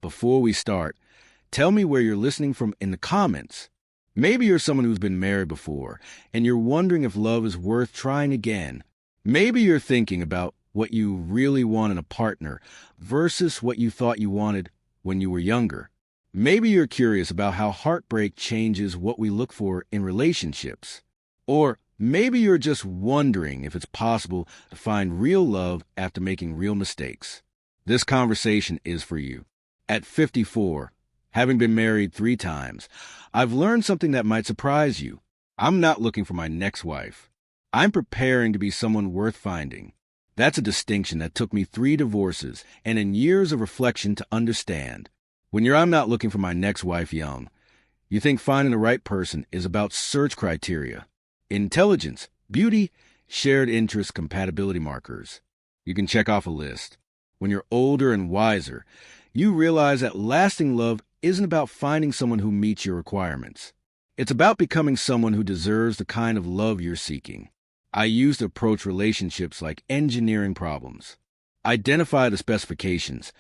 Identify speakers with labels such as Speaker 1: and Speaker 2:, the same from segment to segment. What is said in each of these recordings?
Speaker 1: Before we start, tell me where you're listening from in the comments. Maybe you're someone who's been married before, and you're wondering if love is worth trying again. Maybe you're thinking about what you really want in a partner versus what you thought you wanted when you were younger. Maybe you're curious about how heartbreak changes what we look for in relationships. Or maybe you're just wondering if it's possible to find real love after making real mistakes. This conversation is for you. At 54, having been married 3 times, I've learned something that might surprise you. I'm not looking for my next wife. I'm preparing to be someone worth finding. That's a distinction that took me 3 divorces and in years of reflection to understand. When you're I'm not looking for my next wife young, you think finding the right person is about search criteria, intelligence, beauty, shared interests, compatibility markers. You can check off a list. When you're older and wiser, you realize that lasting love isn't about finding someone who meets your requirements. It's about becoming someone who deserves the kind of love you're seeking. I used to approach relationships like engineering problems. Identify the specifications.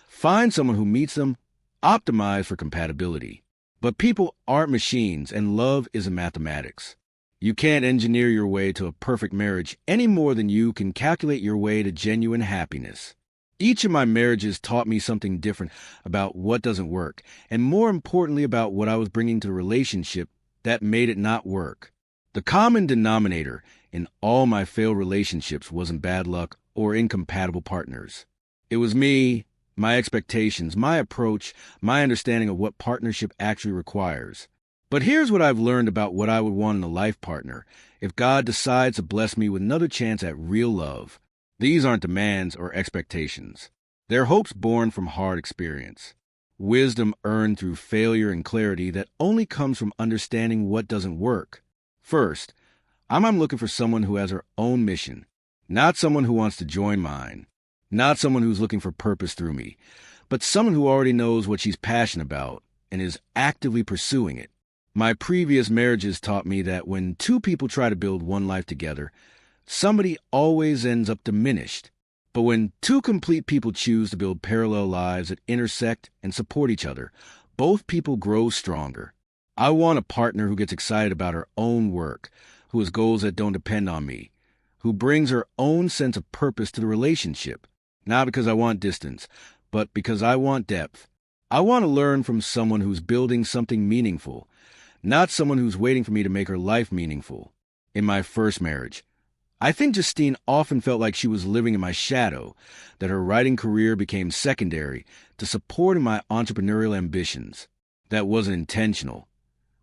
Speaker 1: Find someone who meets them. Optimize for compatibility. But people aren't machines, and love isn't mathematics. You can't engineer your way to a perfect marriage any more than you can calculate your way to genuine happiness. Each of my marriages taught me something different about what doesn't work, and more importantly about what I was bringing to the relationship that made it not work. The common denominator in all my failed relationships wasn't bad luck or incompatible partners. It was me, my expectations, my approach, my understanding of what partnership actually requires. But here's what I've learned about what I would want in a life partner if God decides to bless me with another chance at real love. These aren't demands or expectations. They're hopes born from hard experience. Wisdom earned through failure and clarity that only comes from understanding what doesn't work. First, I'm looking for someone who has her own mission, not someone who wants to join mine, not someone who's looking for purpose through me, but someone who already knows what she's passionate about and is actively pursuing it. My previous marriages taught me that when 2 people try to build one life together, somebody always ends up diminished. But when 2 complete people choose to build parallel lives that intersect and support each other, both people grow stronger. I want a partner who gets excited about her own work, who has goals that don't depend on me, who brings her own sense of purpose to the relationship, not because I want distance, but because I want depth. I want to learn from someone who's building something meaningful, not someone who's waiting for me to make her life meaningful. In my first marriage, I think Justine often felt like she was living in my shadow, that her writing career became secondary to supporting my entrepreneurial ambitions. That wasn't intentional,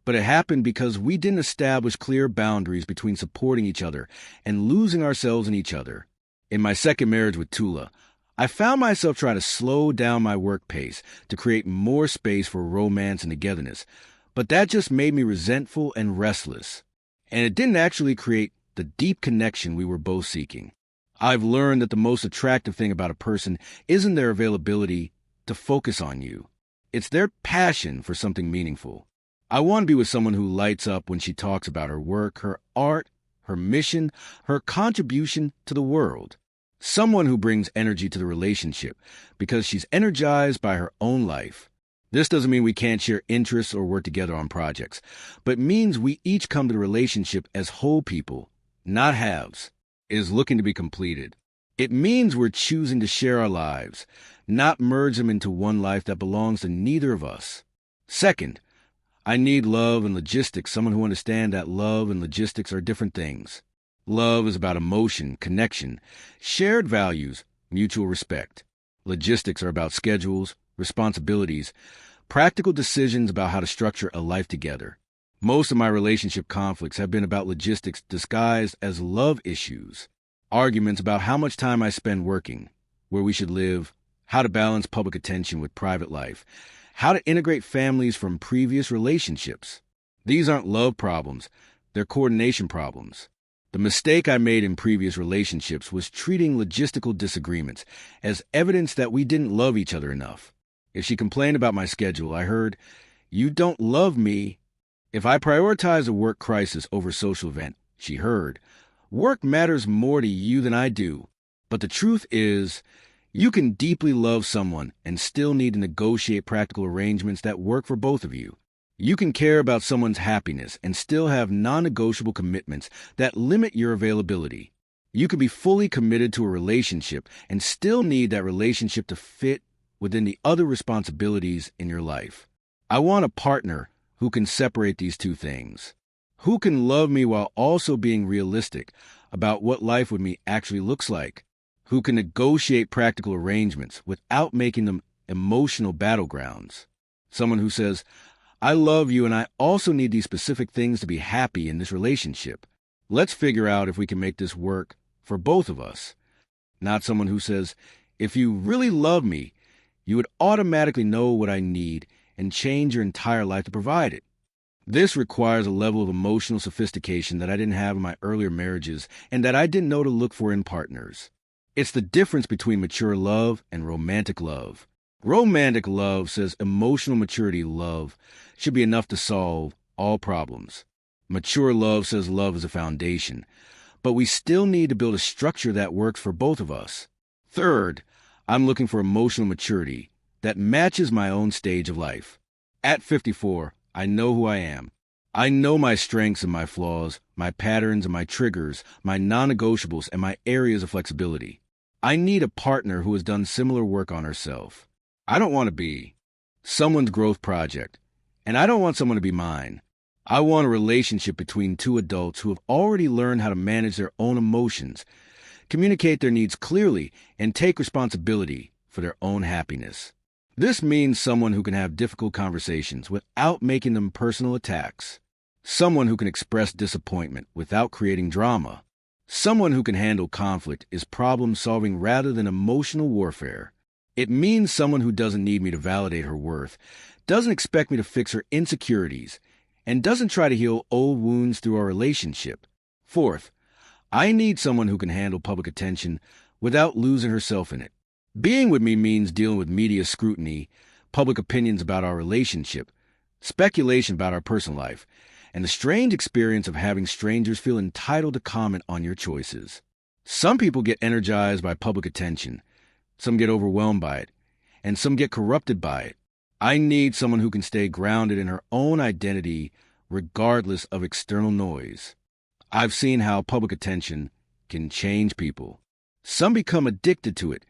Speaker 1: but it happened because we didn't establish clear boundaries between supporting each other and losing ourselves in each other. In my second marriage with Tula, I found myself trying to slow down my work pace to create more space for romance and togetherness, but that just made me resentful and restless, and it didn't actually create the deep connection we were both seeking. I've learned that the most attractive thing about a person isn't their availability to focus on you. It's their passion for something meaningful. I want to be with someone who lights up when she talks about her work, her art, her mission, her contribution to the world. Someone who brings energy to the relationship because she's energized by her own life. This doesn't mean we can't share interests or work together on projects, but means we each come to the relationship as whole people, not halves. It is looking to be completed. It means we're choosing to share our lives, not merge them into one life that belongs to neither of us. Second, I need love and logistics, someone who understands that love and logistics are different things. Love is about emotion, connection, shared values, mutual respect. Logistics are about schedules, responsibilities, practical decisions about how to structure a life together. Most of my relationship conflicts have been about logistics disguised as love issues. Arguments about how much time I spend working, where we should live, how to balance public attention with private life, how to integrate families from previous relationships. These aren't love problems, they're coordination problems. The mistake I made in previous relationships was treating logistical disagreements as evidence that we didn't love each other enough. If she complained about my schedule, I heard, "You don't love me." If I prioritize a work crisis over a social event, she heard, "Work matters more to you than I do." But the truth is, You can deeply love someone and still need to negotiate practical arrangements that work for both of you. You can care about someone's happiness and still have non-negotiable commitments that limit your availability. You can be fully committed to a relationship and still need that relationship to fit within the other responsibilities in your life. I want a partner who can separate these two things, who can love me while also being realistic about what life with me actually looks like, who can negotiate practical arrangements without making them emotional battlegrounds. Someone who says, I love you and I also need these specific things to be happy in this relationship. Let's figure out if we can make this work for both of us. Not someone who says, if you really love me, you would automatically know what I need and change your entire life to provide it. This requires a level of emotional sophistication that I didn't have in my earlier marriages and that I didn't know to look for in partners. It's the difference between mature love and romantic love. Romantic love says emotional maturity love should be enough to solve all problems. Mature love says love is a foundation, but we still need to build a structure that works for both of us. Third, I'm looking for emotional maturity that matches my own stage of life. At 54, I know who I am. I know my strengths and my flaws, my patterns and my triggers, my non-negotiables and my areas of flexibility. I need a partner who has done similar work on herself. I don't want to be someone's growth project, and I don't want someone to be mine. I want a relationship between two adults who have already learned how to manage their own emotions, communicate their needs clearly, and take responsibility for their own happiness. This means someone who can have difficult conversations without making them personal attacks. Someone who can express disappointment without creating drama. Someone who can handle conflict is problem-solving rather than emotional warfare. It means someone who doesn't need me to validate her worth, doesn't expect me to fix her insecurities, and doesn't try to heal old wounds through our relationship. Fourth, I need someone who can handle public attention without losing herself in it. Being with me means dealing with media scrutiny, public opinions about our relationship, speculation about our personal life, and the strange experience of having strangers feel entitled to comment on your choices. Some people get energized by public attention, some get overwhelmed by it, and some get corrupted by it. I need someone who can stay grounded in her own identity regardless of external noise. I've seen how public attention can change people. Some become addicted to it,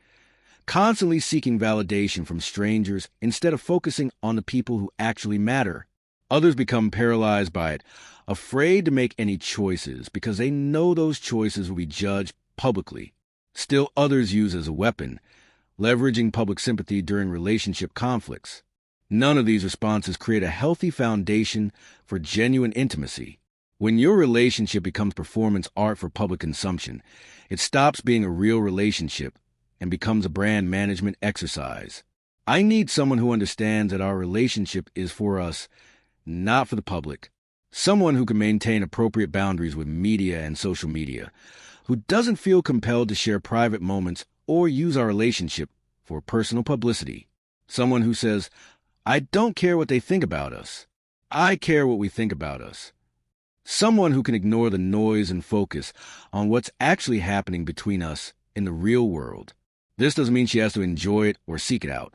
Speaker 1: constantly seeking validation from strangers instead of focusing on the people who actually matter. Others become paralyzed by it, afraid to make any choices because they know those choices will be judged publicly. Still others use it as a weapon, leveraging public sympathy during relationship conflicts. None of these responses create a healthy foundation for genuine intimacy. When your relationship becomes performance art for public consumption, it stops being a real relationship and becomes a brand management exercise. I need someone who understands that our relationship is for us, not for the public. Someone who can maintain appropriate boundaries with media and social media, who doesn't feel compelled to share private moments or use our relationship for personal publicity. Someone who says, I don't care what they think about us. I care what we think about us. Someone who can ignore the noise and focus on what's actually happening between us in the real world. This doesn't mean she has to enjoy it or seek it out,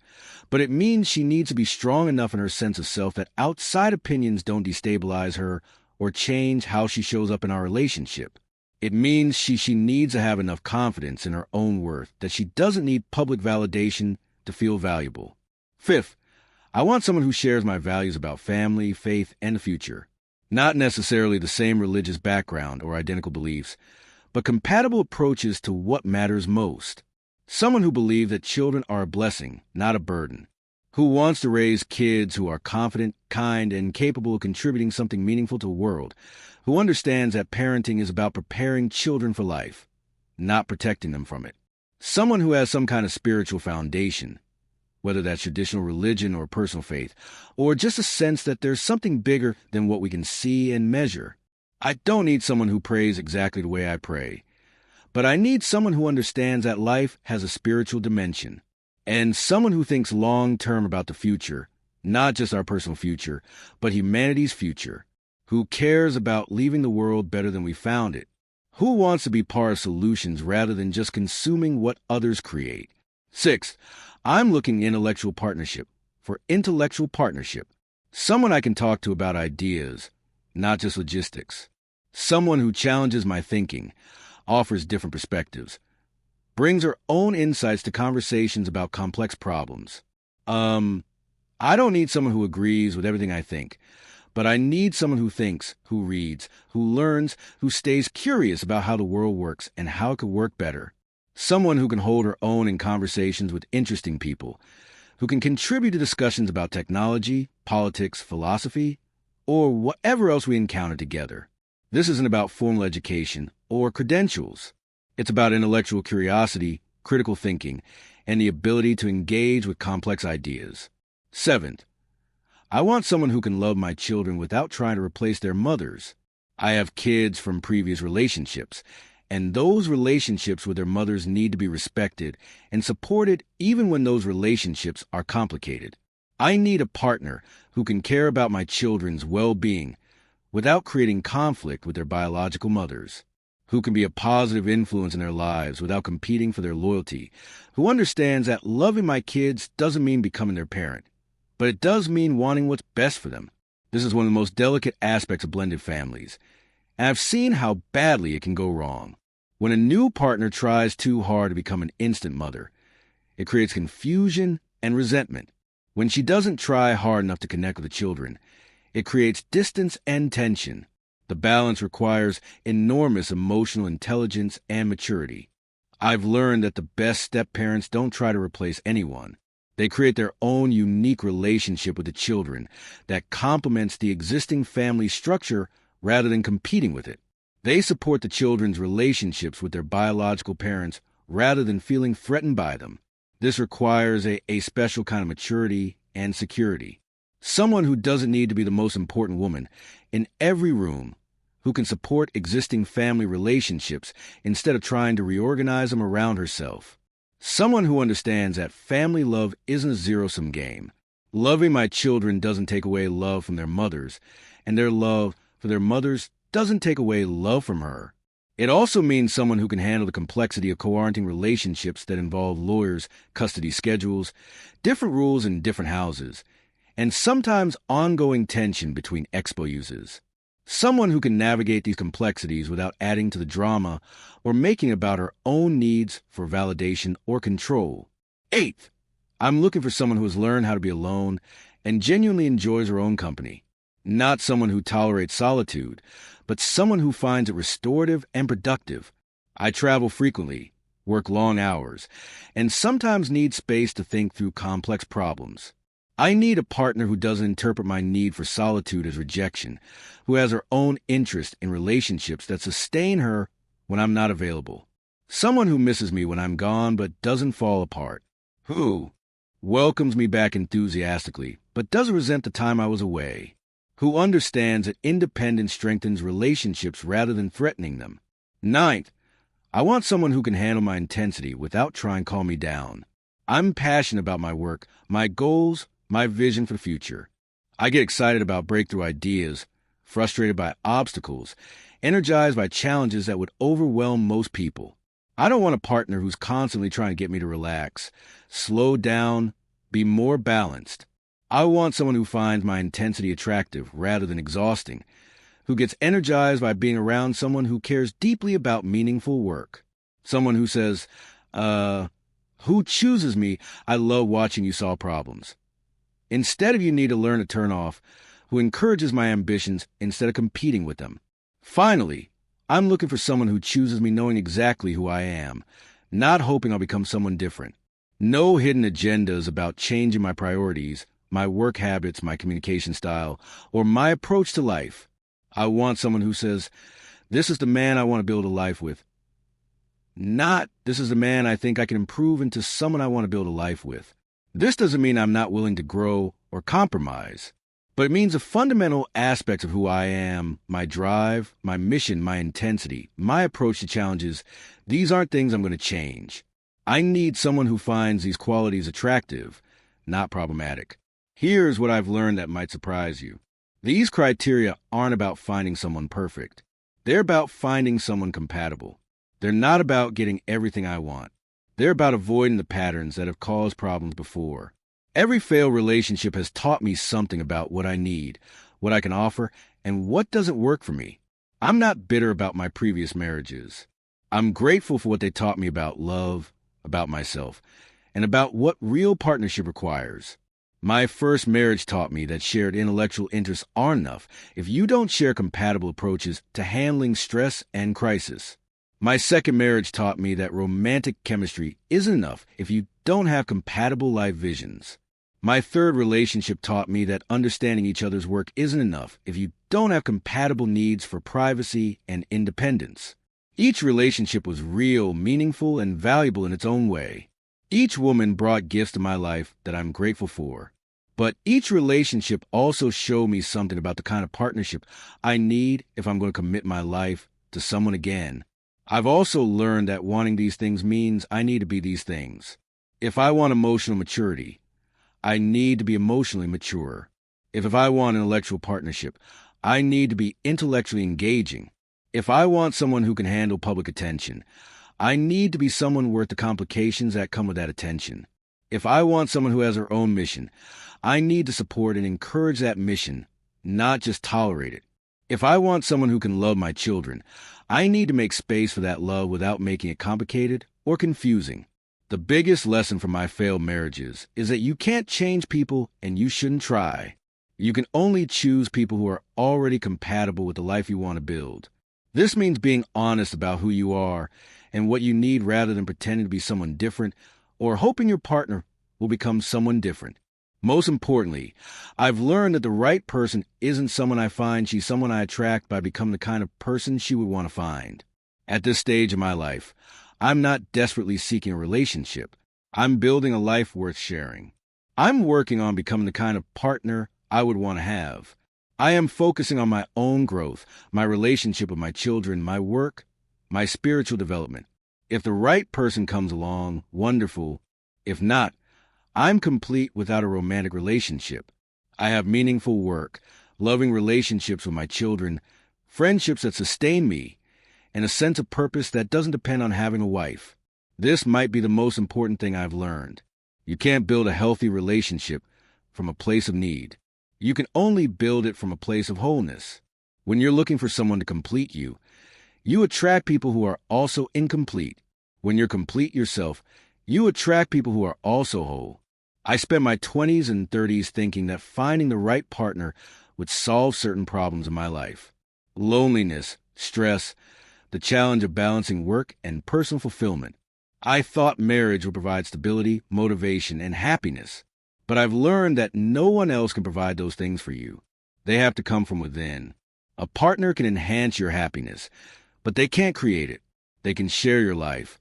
Speaker 1: but it means she needs to be strong enough in her sense of self that outside opinions don't destabilize her or change how she shows up in our relationship. It means she needs to have enough confidence in her own worth that she doesn't need public validation to feel valuable. Fifth, I want someone who shares my values about family, faith, and the future. Not necessarily the same religious background or identical beliefs, but compatible approaches to what matters most. Someone who believes that children are a blessing, not a burden. Who wants to raise kids who are confident, kind, and capable of contributing something meaningful to the world. Who understands that parenting is about preparing children for life, not protecting them from it. Someone who has some kind of spiritual foundation, whether that's traditional religion or personal faith, or just a sense that there's something bigger than what we can see and measure. I don't need someone who prays exactly the way I pray, but I need someone who understands that life has a spiritual dimension, and someone who thinks long-term about the future, not just our personal future, but humanity's future, who cares about leaving the world better than we found it, who wants to be part of solutions rather than just consuming what others create. Sixth, I'm looking for intellectual partnership. Someone I can talk to about ideas, not just logistics. Someone who challenges my thinking, offers different perspectives, brings her own insights to conversations about complex problems. I don't need someone who agrees with everything I think, but I need someone who thinks, who reads, who learns, who stays curious about how the world works and how it could work better. Someone who can hold her own in conversations with interesting people, who can contribute to discussions about technology, politics, philosophy, or whatever else we encounter together. This isn't about formal education or credentials. It's about intellectual curiosity, critical thinking, and the ability to engage with complex ideas. Seventh, I want someone who can love my children without trying to replace their mothers. I have kids from previous relationships, and those relationships with their mothers need to be respected and supported even when those relationships are complicated. I need a partner who can care about my children's well-being without creating conflict with their biological mothers, who can be a positive influence in their lives without competing for their loyalty, who understands that loving my kids doesn't mean becoming their parent, but it does mean wanting what's best for them. This is one of the most delicate aspects of blended families, and I've seen how badly it can go wrong. When a new partner tries too hard to become an instant mother, it creates confusion and resentment. When she doesn't try hard enough to connect with the children, it creates distance and tension. The balance requires enormous emotional intelligence and maturity. I've learned that the best step-parents don't try to replace anyone. They create their own unique relationship with the children that complements the existing family structure rather than competing with it. They support the children's relationships with their biological parents rather than feeling threatened by them. This requires a special kind of maturity and security. Someone who doesn't need to be the most important woman in every room, who can support existing family relationships instead of trying to reorganize them around herself. Someone who understands that family love isn't a zero-sum game. Loving my children doesn't take away love from their mothers, and their love for their mothers doesn't take away love from her. It also means someone who can handle the complexity of co-parenting relationships that involve lawyers, custody schedules, different rules in different houses, and sometimes ongoing tension between ex-spouses. Someone who can navigate these complexities without adding to the drama or making about her own needs for validation or control. Eighth, I'm looking for someone who has learned how to be alone and genuinely enjoys her own company. Not someone who tolerates solitude, but someone who finds it restorative and productive. I travel frequently, work long hours, and sometimes need space to think through complex problems. I need a partner who doesn't interpret my need for solitude as rejection, who has her own interest in relationships that sustain her when I'm not available. Someone who misses me when I'm gone but doesn't fall apart. Who welcomes me back enthusiastically but doesn't resent the time I was away. Who understands that independence strengthens relationships rather than threatening them. Ninth, I want someone who can handle my intensity without trying to calm me down. I'm passionate about my work, my goals, my vision for the future. I get excited about breakthrough ideas, frustrated by obstacles, energized by challenges that would overwhelm most people. I don't want a partner who's constantly trying to get me to relax, slow down, be more balanced. I want someone who finds my intensity attractive rather than exhausting, who gets energized by being around someone who cares deeply about meaningful work. Someone who says, who chooses me, I love watching you solve problems. Instead of you need to learn to turn off, who encourages my ambitions instead of competing with them. Finally, I'm looking for someone who chooses me knowing exactly who I am, not hoping I'll become someone different. No hidden agendas about changing my priorities, my work habits, my communication style, or my approach to life. I want someone who says, this is the man I want to build a life with. Not, this is the man I think I can improve into someone I want to build a life with. This doesn't mean I'm not willing to grow or compromise, but it means the fundamental aspects of who I am, my drive, my mission, my intensity, my approach to challenges, these aren't things I'm going to change. I need someone who finds these qualities attractive, not problematic. Here's what I've learned that might surprise you. These criteria aren't about finding someone perfect. They're about finding someone compatible. They're not about getting everything I want. They're about avoiding the patterns that have caused problems before. Every failed relationship has taught me something about what I need, what I can offer, and what doesn't work for me. I'm not bitter about my previous marriages. I'm grateful for what they taught me about love, about myself, and about what real partnership requires. My first marriage taught me that shared intellectual interests aren't enough if you don't share compatible approaches to handling stress and crisis. My second marriage taught me that romantic chemistry isn't enough if you don't have compatible life visions. My third relationship taught me that understanding each other's work isn't enough if you don't have compatible needs for privacy and independence. Each relationship was real, meaningful, and valuable in its own way. Each woman brought gifts to my life that I'm grateful for. But each relationship also showed me something about the kind of partnership I need if I'm going to commit my life to someone again. I've also learned that wanting these things means I need to be these things. If I want emotional maturity, I need to be emotionally mature. If I want an intellectual partnership, I need to be intellectually engaging. If I want someone who can handle public attention, I need to be someone worth the complications that come with that attention. If I want someone who has their own mission, I need to support and encourage that mission, not just tolerate it. If I want someone who can love my children, I need to make space for that love without making it complicated or confusing. The biggest lesson from my failed marriages is that you can't change people and you shouldn't try. You can only choose people who are already compatible with the life you want to build. This means being honest about who you are and what you need rather than pretending to be someone different or hoping your partner will become someone different. Most importantly, I've learned that the right person isn't someone I find, she's someone I attract by becoming the kind of person she would want to find. At this stage of my life, I'm not desperately seeking a relationship. I'm building a life worth sharing. I'm working on becoming the kind of partner I would want to have. I am focusing on my own growth, my relationship with my children, my work, my spiritual development. If the right person comes along, wonderful. If not, I'm complete without a romantic relationship. I have meaningful work, loving relationships with my children, friendships that sustain me, and a sense of purpose that doesn't depend on having a wife. This might be the most important thing I've learned. You can't build a healthy relationship from a place of need. You can only build it from a place of wholeness. When you're looking for someone to complete you, you attract people who are also incomplete. When you're complete yourself, you attract people who are also whole. I spent my 20s and 30s thinking that finding the right partner would solve certain problems in my life. Loneliness, stress, the challenge of balancing work and personal fulfillment. I thought marriage would provide stability, motivation, and happiness. But I've learned that no one else can provide those things for you. They have to come from within. A partner can enhance your happiness, but they can't create it. They can share your life,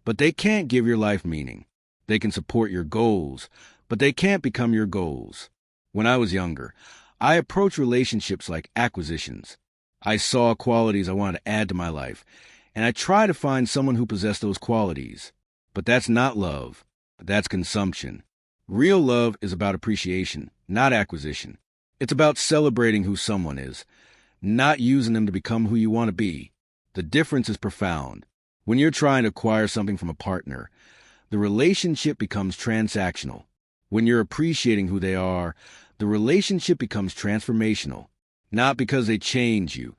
Speaker 1: but they can't give your life meaning. They can support your goals, but they can't become your goals. When I was younger, I approached relationships like acquisitions. I saw qualities I wanted to add to my life, and I tried to find someone who possessed those qualities. But that's not love. That's consumption. Real love is about appreciation, not acquisition. It's about celebrating who someone is, not using them to become who you want to be. The difference is profound. When you're trying to acquire something from a partner, the relationship becomes transactional. When you're appreciating who they are, the relationship becomes transformational. Not because they change you,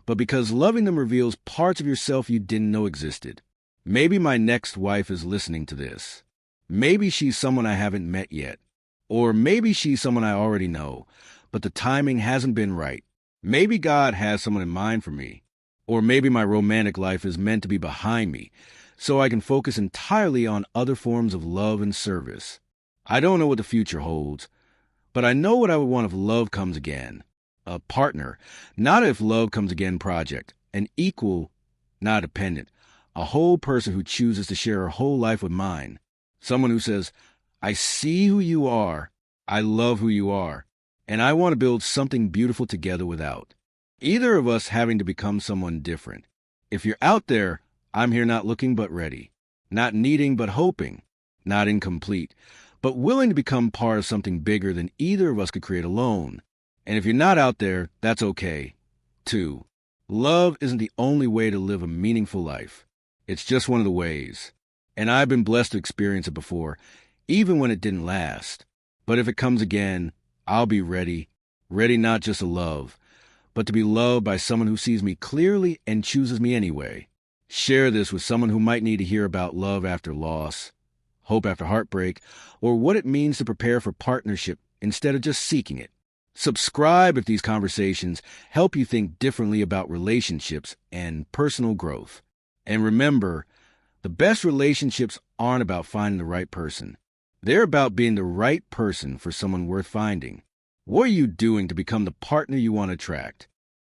Speaker 1: but because loving them reveals parts of yourself you didn't know existed. Maybe my next wife is listening to this. Maybe she's someone I haven't met yet. Or maybe she's someone I already know, but the timing hasn't been right. Maybe God has someone in mind for me. Or maybe my romantic life is meant to be behind me, so I can focus entirely on other forms of love and service. I don't know what the future holds, but I know what I would want if love comes again. A partner, not if love comes again project. An equal, not dependent. A whole person who chooses to share her whole life with mine. Someone who says, I see who you are, I love who you are, and I want to build something beautiful together without either of us having to become someone different. If you're out there, I'm here not looking but ready, not needing but hoping, not incomplete, but willing to become part of something bigger than either of us could create alone. And if you're not out there, that's okay, too. Love isn't the only way to live a meaningful life. It's just one of the ways. And I've been blessed to experience it before, even when it didn't last. But if it comes again, I'll be ready. Ready not just to love, but to be loved by someone who sees me clearly and chooses me anyway. Share this with someone who might need to hear about love after loss, hope after heartbreak, or what it means to prepare for partnership instead of just seeking it. Subscribe if these conversations help you think differently about relationships and personal growth. And remember, the best relationships aren't about finding the right person. They're about being the right person for someone worth finding. What are you doing to become the partner you want to attract?